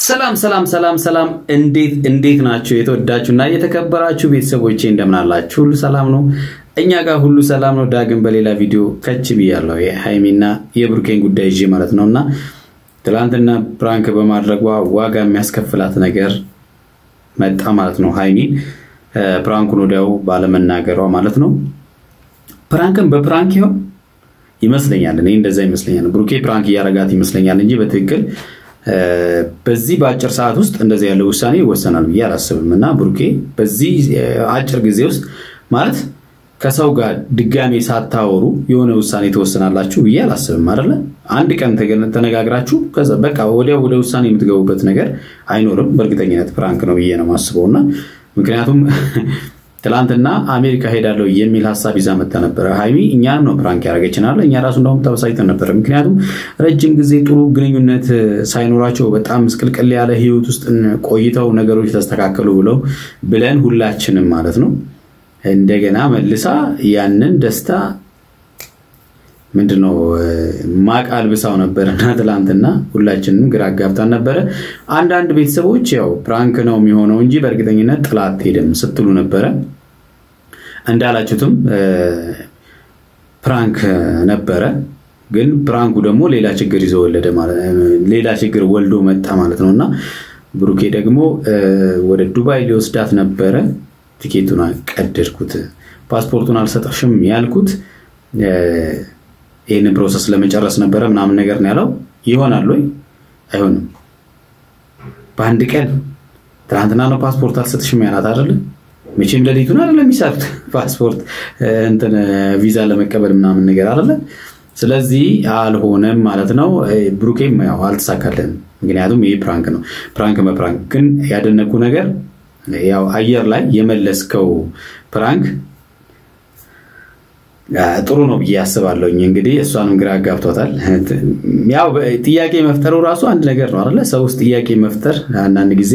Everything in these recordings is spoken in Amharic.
ሰላም እንዴት ናችሁ የተወዳችሁና የተከበራችሁ ቤተሰቦቼ እንደምን አላችሁ ሁሉ ሰላም ነው እኛ ጋር ሁሉ ሰላም ነው ዳግም በሌላ ቪዲዮ ከች ብያለሁ የሃይሚና የብሩኬን ጉዳይ ይዤ ማለት ነውና ትላንትና ፕራንክ በማድረጓ ዋጋ የሚያስከፍላት ነገር መጣ ማለት ነው ሃይሚ ፕራንኩን ወዲያው ባለመናገሯ ማለት ነው ፕራንክን በፕራንክ ይመስለኛል እኔ እንደዛ ይመስለኛል ብሩኬ ፕራንክ ያረጋት ይመስለኛል እንጂ በትክክል በዚህ በአጭር ሰዓት ውስጥ እንደዚህ ያለው ውሳኔ ይወሰናል ብዬ አላስብምና ብሩኬ በዚህ አጭር ጊዜ ውስጥ ማለት ከሰው ጋር ድጋሜ ሳታወሩ የሆነ ውሳኔ ተወሰናላችሁ ብዬ አላስብም አይደለ አንድ ቀን ተነጋግራችሁ ከዛ በቃ ወደ ውሳኔ የምትገቡበት ነገር አይኖርም በእርግጠኝነት ፕራንክ ነው ብዬ ነው ማስበውና ምክንያቱም ትላንትና አሜሪካ ሄዳለው የሚል ሐሳብ ይዛ መጣ ነበር ሃይሚ እኛን ነው ፕራንክ ያረጋችናል እኛ ራሱ እንደውም ተበሳጭተን ነበር ምክንያቱም ረጅም ጊዜ ጥሩ ግንኙነት ሳይኖራቸው በጣም ስቅልቅል ያለ ህይወት ውስጥ ቆይተው ነገሮች ተስተካከሉ ብለን ሁላችንም ማለት ነው እንደገና መልሳ ያንን ደስታ ምንድነው ማቃል ብሳው ነበርና ትላንትና ሁላችንም ግራ ጋብታን ነበር አንድ ቤተሰቦች ያው ፕራንክ ነው የሚሆነው እንጂ በእርግጠኝነት ጥላት ሄደም ስትሉ ነበር እንዳላችሁትም ፕራንክ ነበር ግን ፕራንኩ ደግሞ ሌላ ችግር ይዘወለደ ማለት ሌላ ችግር ወልዶ መጣ ማለት ነውና ብሩኬ ደግሞ ወደ ዱባይ ሊወስዳት ነበር ቲኬቱን ቀደድኩት ፓስፖርቱን አልሰጠሽም ያልኩት ይሄን ፕሮሰስ ለመጨረስ ነበር ምናምን ነገር ነው ያለው ይሆናል ወይ አይሆንም በአንድ ቀን ትራንትና ነው ፓስፖርት አልሰጥሽም ያላት አይደል መቼም ለሊቱን አይደለም ይሳት ፓስፖርት እንትን ቪዛ ለመቀበል ምናምን ነገር አይደል ስለዚህ አልሆነም ማለት ነው ብሩኬም ያው አልተሳካለን ምክንያቱም ይሄ ፕራንክ ነው ፕራንክ ግን ያደነቁ ነገር ያው አየር ላይ የመለስከው ፕራንክ ጥሩ ነው በያስባለሁ እንግዲህ እሷንም ግራ ጋብቷታል ያው ጥያቄ መፍጠሩ ራሱ አንድ ነገር ነው አይደል ሰውስ ጥያቄ መፍጠር አንድ ጊዜ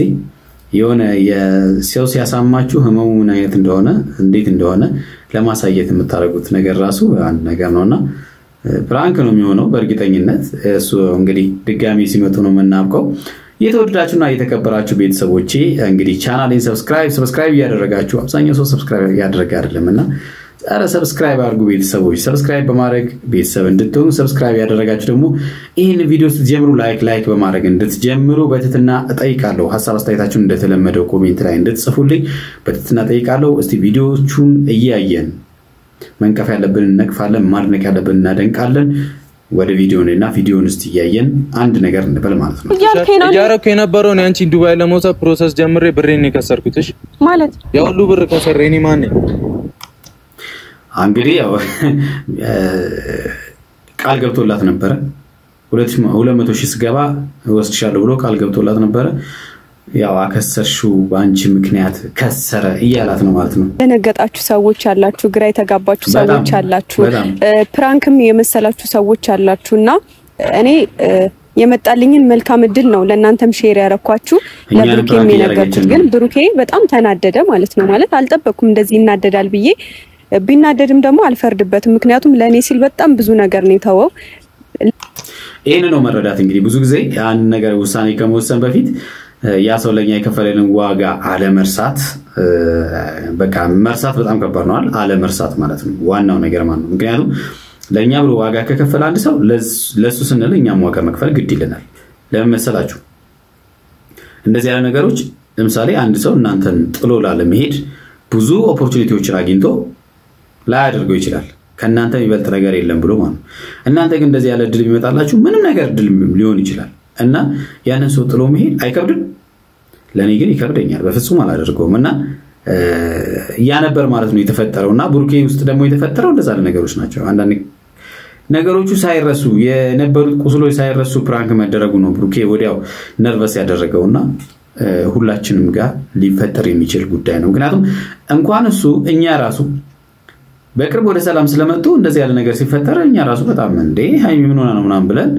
የሆነ የሰው ሲያሳማችሁ ህመሙን አይነት እንደሆነ እንዴት እንደሆነ ለማሳየት የምታረጉት ነገር ራሱ አንድ ነገር ነውና ፕራንክ ነው የሚሆነው በእርግጠኝነት እሱ እንግዲህ ድጋሚ ሲመጡ ነው መናብቀው የተወደዳችሁና የተከበራችሁ ቤተሰቦቼ እንግዲህ ቻናሌን ሰብስክራይብ ያደረጋችሁ አብዛኛው ሰው ሰብስክራይብ ያደረገ አይደለምና አረ ሰብስክራይብ አድርጉ ቤተሰቦች ሰብስክራይብ በማድረግ ቤተሰብ እንድትሆኑ ሰብስክራይብ ያደረጋችሁ ደግሞ ይሄን ቪዲዮ ስትጀምሩ ላይክ በማድረግ እንድትጀምሩ በትትና እጠይቃለሁ ሐሳብ አስተያየታችሁን እንደተለመደው ኮሜንት ላይ እንድትጽፉልኝ በትትና እጠይቃለሁ እስቲ ቪዲዮቹን እያየን መንቀፍ ያለብን እንነቅፋለን ማድነቅ ያለብን እናደንቃለን ወደ ቪዲዮውና ቪዲዮውን እስቲ ያየን አንድ ነገር እንበል ማለት ነው ያረኩ የነበረው ነው አንቺ ዱባይ ለመውጣት ፕሮሰስ ጀምሬ ብሬን ከሰርኩትሽ ማለት ያው ሁሉ ብር ከሰረኝ ማን ነው እንግዲህ ያው ቃል ገብቶላት ነበር 200,000 ስገባ ወስድሻለሁ ብሎ ቃል ገብቶላት ነበር ያው አከሰርሽው ባንቺ ምክንያት ከሰረ ይያላት ነው ማለት ነው ለነገጣችሁ ሰዎች አላችሁ ግራ የተጋባችሁ ሰዎች አላችሁ ፕራንክም የመሰላችሁ ሰዎች አላችሁና እኔ የመጣልኝን መልካም እድል ነው ለእናንተም ሼር ያረኳችሁ ለብሩኬም የነገርኩት ግን ብሩኬ በጣም ተናደደ ማለት ነው ማለት አልጠበቅኩም እንደዚህ ይናደዳል ብዬ ቢናደድም ደግሞ አልፈርድበትም ምክንያቱም ለኔ ሲል በጣም ብዙ ነገር ነው ተወው ይሄን ነው መረዳት እንግዲህ ብዙ ጊዜ ያን ነገር ውሳኔ ከመወሰን በፊት ያ ሰው ለኛ የከፈለልን ዋጋ አለመርሳት በቃ መርሳት በጣም ከባድ ነው አለመርሳት ማለት ነው ዋናው ነገር ማለት ነው ምክንያቱም ለኛ ብሎ ዋጋ ከከፈለ አንድ ሰው ለሱ ስንል እኛም ዋጋ መክፈል ግድ ይለናል ለምን መሰላችሁ እንደዚህ ያለ ነገሮች ለምሳሌ አንድ ሰው እናንተን ጥሎ ለመሄድ ብዙ ኦፖርቹኒቲዎችን አግኝቶ ላይ አድርጎ ይችላል ከናንተ የሚበልጥ ነገር የለም ብሎ ማለት ነው እናንተ ግን እንደዚህ ያለ ድል ቢመጣላችሁ ምንም ነገር ድል ሊሆን ይችላል እና ያንን ሰው ጥሎ መሄድ አይከብድም ለኔ ግን ይከብደኛል በፍጹም አላደርገውምና ያ ነበር ማለት ነው የተፈጠረውና ብሩኬ ውስጥ ደግሞ የተፈጠረው እንደዛ ነገሮች ናቸው አንዳንድ ነገሮቹ ሳይረሱ የነበሩት ቁስሎች ሳይረሱ ፕራንክ መደረጉ ነው ብሩኬ ወዲያው ነርቨስ ያደረገውና ሁላችንም ጋር ሊፈጠር የሚችል ጉዳይ ነው ምክንያቱም እንኳን እሱ እኛ ራሱ በቅርብ ወደ ሰላም ስለመጡ እንደዚህ ያለ ነገር ሲፈጠር እኛ ራሱ በጣም እንዴ ሃይሚ ምን ሆነ ነው ምናምን ብለን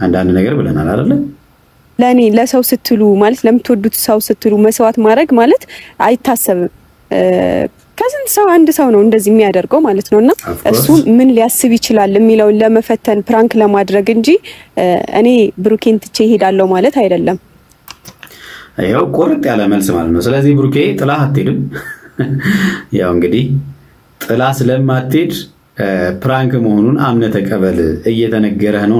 አንዳንድ ነገር ብለናል አይደል ለኔ ለሰው ስትሉ ማለት ለምትወዱት ሰው ስትሉ መስዋዕት ማድረግ ማለት አይታሰብም ከስንት ሰው አንድ ሰው ነው እንደዚህ የሚያደርገው ማለት ነውና እሱ ምን ሊያስብ ይችላል የሚለው ለመፈተን ፕራንክ ለማድረግ እንጂ እኔ ብሩኬን ትቼ ሄዳለሁ ማለት አይደለም ያው ቆርጥ ያለ መልስ ማለት ነው ስለዚህ ብሩኬ ጥላ አትሄድም ያው እንግዲህ ጥላ ስለማትሄድ ፕራንክ መሆኑን አምነ ተቀበል እየተነገረህ ነው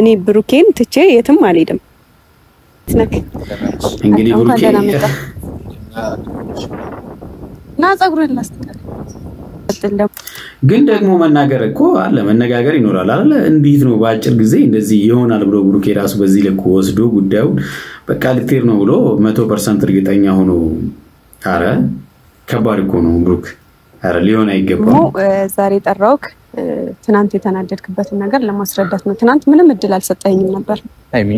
እኔ ብሩኬን ትቼ የትም አልሄድም እንግዲህ ብሩኬ ና ጸጉርን ላስተካክል ግን ደግሞ መናገር እኮ አለ መነጋገር ይኖራል አይደል እንዴት ነው ባጭር ጊዜ እንደዚህ ይሆናል ብሎ ብሩኬ ራሱ በዚህ ልክ ወስዶ ጉዳዩ በቃ ልትሄድ ነው ብሎ 100% እርግጠኛ ሆኖ አረ ከባድ እኮ ነው ብሩክ አረ ሊሆን አይገባም ዛሬ ጠራውክ ትናንት የተናደድክበትን ነገር ለማስረዳት ነው ትናንት ምንም እድል አልሰጠኝም ነበር አይሚ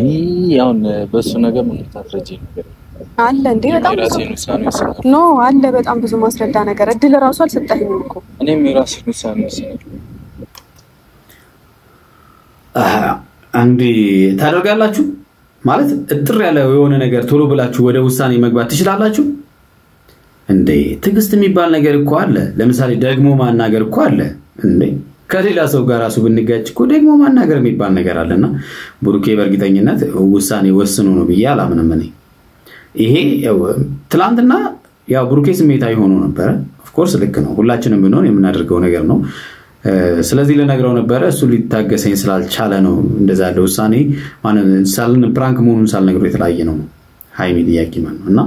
ያውን በሱ ነገር ምን ታስረጂ ነገር አለ እንዴ በጣም ኖ አለ በጣም ብዙ ማስረዳ ነገር እድል ራሱ አልሰጠኝም እኮ እኔም የራሴን ውሳኔ ወሰንኩ አንዴ ታደርጋላችሁ ማለት እጥር ያለ የሆነ ነገር ቶሎ ብላችሁ ወደ ውሳኔ መግባት ትችላላችሁ እንዴ ትግስት የሚባል ነገር እኮ አለ ለምሳሌ ደግሞ ማናገር እኮ አለ እንዴ ከሌላ ሰው ጋር ራሱ ብንጋጭ እኮ ደግሞ ማናገር የሚባል ነገር አለና ብሩኬ በእርግጠኝነት ውሳኔ ወስኖ ነው ብዬ አላምንም እኔ ይሄ ትላንትና ያው ብሩኬ ስሜታዊ ሆኖ ነበር ኦፍ ኮርስ ልክ ነው ሁላችንም ብንሆን የምናደርገው ነገር ነው ስለዚህ ለነገረው ነበር እሱ ሊታገሰኝ ስላልቻለ ነው እንደዛ ያለው ውሳኔ ማንን ሳልን ፕራንክ መሆኑን ሳልነግረው የተለያየ ነው ሃይሚ ጥያቄ ማለት ነውና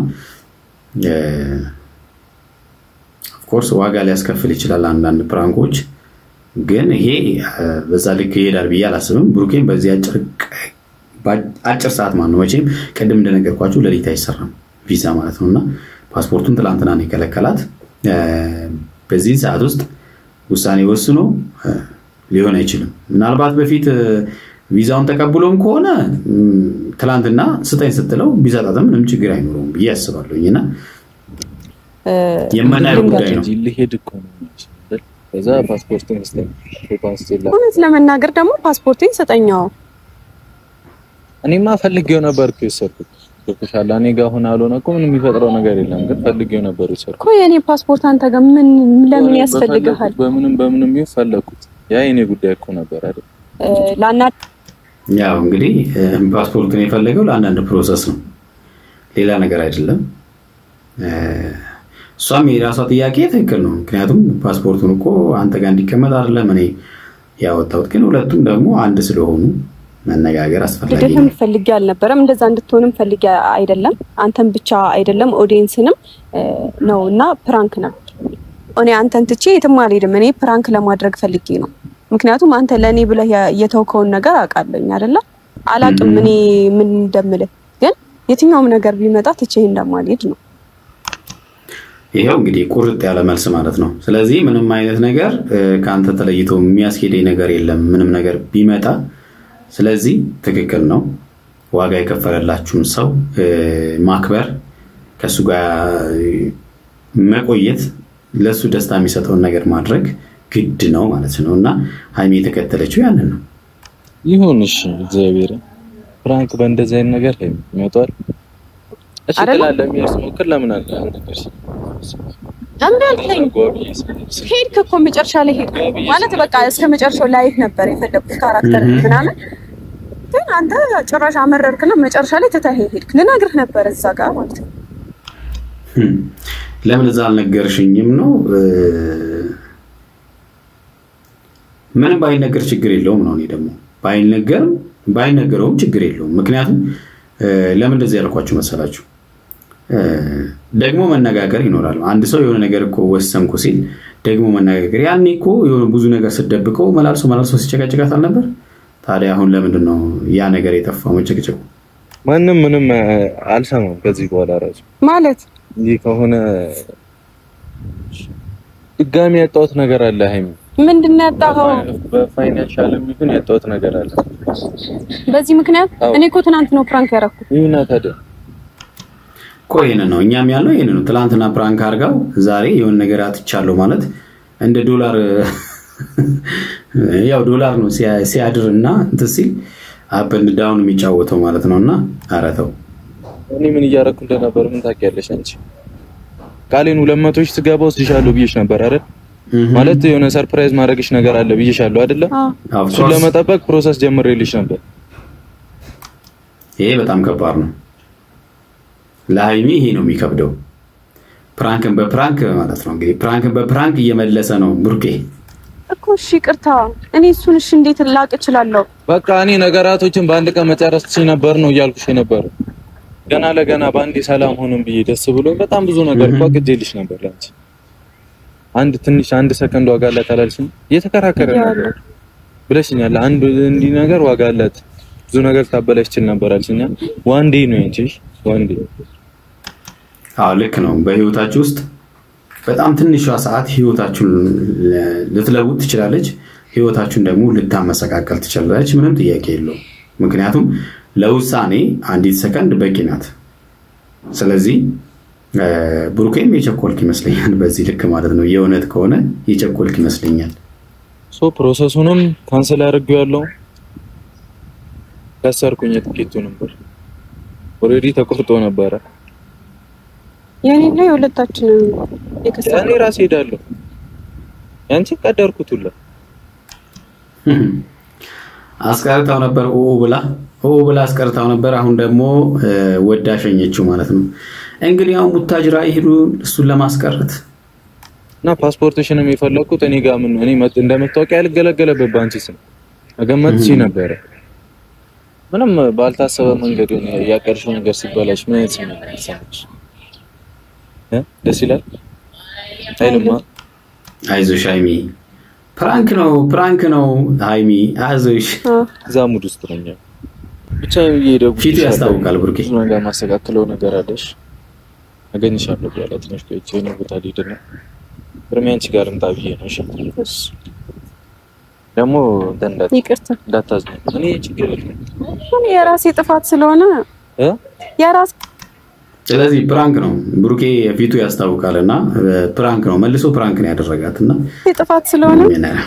ኦፍ ኮርስ ዋጋ ሊያስከፍል ይችላል አንዳንድ ፕራንኮች ግን ይሄ በዛ ልክ ይሄዳል ብዬ አላስብም ብሩኬን በዚህ አጭር ሰዓት ማለት ነው መቼም ቀደም እንደነገርኳችሁ ለሊት አይሰራም ቪዛ ማለት ነውና ፓስፖርቱን ትላንትና ነው የከለከላት በዚህ ሰዓት ውስጥ ውሳኔ ወስኖ ሊሆን አይችልም ምናልባት በፊት ቪዛውን ተቀብሎም ከሆነ ትላንትና ስጠኝ ስትለው ቢሰጣትም ምንም ችግር አይኖርም ብዬ አስባለሁኝና የማናየው ጉዳይ ነው ሊሄድ እኮ ነው ከዛ ፓስፖርቱን ስጠኝ ፓስፖርት እውነት ለመናገር ደግሞ ፓስፖርቱን ሰጠኛው እኔማ ፈልጌው ነበር ከሰልኩት ተከሻላ እኔ ጋር ሆነ አልሆነ እኮ ምንም የሚፈጥረው ነገር የለም ግን ፈልጌው ነበር ይሰልኩ እኮ የኔ ፓስፖርት አንተ ጋር ምን ለምን ያስፈልጋል በምንም ይፈልኩት ያ የኔ ጉዳይ እኮ ነበር አይደል ላና ያው እንግዲህ ፓስፖርቱን የፈለገው ለአንዳንድ ፕሮሰስ ነው ሌላ ነገር አይደለም ሷም የራሷ ጥያቄ ትክክል ነው ምክንያቱም ፓስፖርቱን እኮ አንተ ጋር እንዲቀመጥ አይደለም እኔ ያወጣሁት ግን ሁለቱም ደግሞ አንድ ስለሆኑ መነጋገር አስፈልጋለሁ ለደም ፈልጊ አልነበረም እንደዛ እንድትሆንም ፈልጊ አይደለም አንተም ብቻ አይደለም ኦዲየንስንም ነውና ፕራንክ ነበር እኔ አንተን ትቼ የትም አልሄድም እኔ ፕራንክ ለማድረግ ፈልጊ ነው ምክንያቱም አንተ ለኔ ብለህ የተውከውን ነገር አቃለኝ አይደለ አላቅም እኔ ምን እንደምልህ ግን የትኛውም ነገር ቢመጣ ትቼ እንደማልሄድ ነው ይሄው እንግዲህ ቁርጥ ያለ መልስ ማለት ነው ስለዚህ ምንም አይነት ነገር ካንተ ተለይቶ የሚያስኬደኝ ነገር የለም ምንም ነገር ቢመጣ ስለዚህ ትክክል ነው ዋጋ የከፈለላችሁን ሰው ማክበር ከሱ ጋር መቆየት ለሱ ደስታ የሚሰጠውን ነገር ማድረግ ግድ ነው ማለት ነውና ሃይሚ የተከተለችው ያንን ነው ይሁንሽ እግዚአብሔር ፍራንክ በእንደዚህ አይነት ነገር ይመጣል እሺ ተላለም ያስሞክር ለምን አለ አንተሽ አንዳልከኝ ሄድክ እኮ መጨረሻ ላይ ሄድክ ማለት በቃ እስከ መጨረሻው ላይፍ ነበር የፈለኩት ካራክተር ምናምን ግን አንተ ጭራሽ አመረርክና መጨረሻ ላይ ተታሄድክ ልናግርህ ነበር እዛ ጋር ማለት ነው ለምን እዛ አልነገርሽኝም ነው ምንም ባይነገር ችግር የለውም ነው እኔ ደግሞ ባይነገረውም ችግር የለውም ምክንያቱም ለምን እንደዚህ ያልኳችሁ መሰላችሁ ደግሞ መነጋገር ይኖራል አንድ ሰው የሆነ ነገር እኮ ወሰንኩ ሲል ደግሞ መነጋገር ያኔ እኮ የሆነ ብዙ ነገር ሲደብቀው መላልሶ ሲጨቃጨቃት አልነበር ታዲያ አሁን ለምንድን ነው ያ ነገር የጠፋው መጨቅጨቁ ምንም አልሰማም ከዚህ በኋላ ራሱ ማለት ይሄ ከሆነ ድጋሚ ያጣሁት ነገር አለ ሃይሚ ምንድነው ያጣኸው በፋይናንሻል የሚሆን ያጣሁት ነገር አለ በዚህ ምክንያት እኔ እኮ ትናንት ነው ፕራንክ ያረኩት ይሄና ታዲያ ቆይነ ነው እኛም ያለው ይሄን ነው ትላንትና ፕራንክ አርጋው ዛሬ የሆነ ነገር አጥቻለሁ ማለት እንደ ዶላር ያው ዶላር ነው ሲያድርና እንተሲል አፕ ኤንድ ዳውን የሚጫወተው ማለት ነውና አረተው እኔ ምን እያረኩ እንደነበር ምን ታውቂያለሽ አንቺ ቃሌን 200 ሺህ ትገባው ሲሻለው ብዬሽ ነበር አይደል ማለት የሆነ ሰርፕራይዝ ማድረግሽ ነገር አለ ብዬሻለሁ አይደለ እሱ ለመጠበቅ ፕሮሰስ ጀምሬልሽ ነበር ይሄ በጣም ከባድ ነው ለሃይሚ ይሄ ነው የሚከብደው ፕራንክን በፕራንክ ማለት ነው እንግዲህ ፕራንክን በፕራንክ እየመለሰ ነው ብሩኬ እኮ እሺ ይቅርታ እኔ እሱን እሺ እንዴት ላቅ እችላለሁ በቃ እኔ ነገራቶችን በአንድ ቀን መጨረስ ነበር ነው እያልኩሽ ነበር ገና ለገና ባንዴ ሰላም ሆነን ብዬ ደስ ብሎ በጣም ብዙ ነገር ቋቅጄልሽ ነበር ላንቺ አንድ ትንሽ አንድ ሰከንድ ዋጋ አላት አላልሽም እየተከራከረ ነበር ብለሽኛል አንድ እንዲ ነገር ዋጋ አላት ብዙ ነገር ታበላሽችል ነበር አልሽኛ ዋንዴ ነው እንጂ ዋንዴ ልክ ነው በህይወታችሁ ውስጥ በጣም ትንሿ ሰዓት ህይወታችሁን ልትለውጥ ትችላለች ህይወታችሁን ደግሞ ልታመሰቃቀል ትችላለች ምንም ጥያቄ የለውም ምክንያቱም ለውሳኔ አንዲት ሰከንድ በቂ ናት ስለዚህ ብሩኬም የቸኮልክ ይመስለኛል በዚህ ልክ ማለት ነው የእውነት ከሆነ የቸኮልክ ይመስለኛል ሶ ፕሮሰሱንም ካንሰል አድርጌው ያለው ከሰርኩኝ ትኬቱ ነበር ኦሬዲ ተቆርጦ ነበር የኔና የሁለታችን የከሰረ እኔ ራሴ ሄዳለሁ ያንቺ ቀደርኩት ሁላ አስቀርታው ነበር ብላ አስቀርታው ነበር አሁን ደግሞ ወዳሸኘችው ማለት ነው እንግዲህ አሁን ቡታጅራ ይሄዱ እሱን ለማስቀረት እና ፓስፖርትሽንም የፈለኩት እኔ ጋር ምን እኔ እንደመታወቂያ ያልገለገለበት ባንቺ ስም አገመትሽ ነበር ምንም ባልታሰበ መንገድ ያቀርሽው ነገር ሲበላሽ ምን አይነት ስሜት ይሰማሽ ደስ ይላል አይልማ አይዞሽ ሃይሚ ፕራንክ ነው ሃይሚ አይዞሽ ዛሙድ ውስጥ ነኝ ብቻ ይሄደው ፊት ያስታውቃል ብሩኬ ነገር ማስተካከለው ነገር አለሽ አገኝሻለሁ ያላት ነሽ ከእቺ ነው ቦታ ሊደና ብርሚያንቺ ጋር እንጣብዬ ነው እሺ ደግሞ ደንዳት ይቅርታ እንዳታዝኝ እኔ ችግር የለም እኔ የራሴ ጥፋት ስለሆነ የራስ ስለዚህ ፕራንክ ነው ብሩኬ ፊቱ ያስታውቃልና ፕራንክ ነው መልሶ ፕራንክ ነው ያደረጋትና ጥፋት ስለሆነ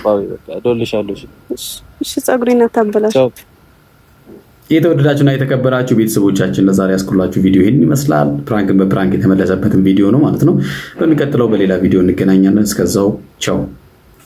ባይ በቃ ዶልሻለሁ እሺ ጸጉሬና ታበላሽ የተወደዳችሁና የተከበራችሁ ቤተሰቦቻችን ለዛሬ ያስኩላችሁ ቪዲዮ ይሄን ይመስላል ፕራንክን በፕራንክ የተመለሰበትን ቪዲዮ ነው ማለት ነው በሚቀጥለው በሌላ ቪዲዮ እንገናኛለን እስከዛው ቻው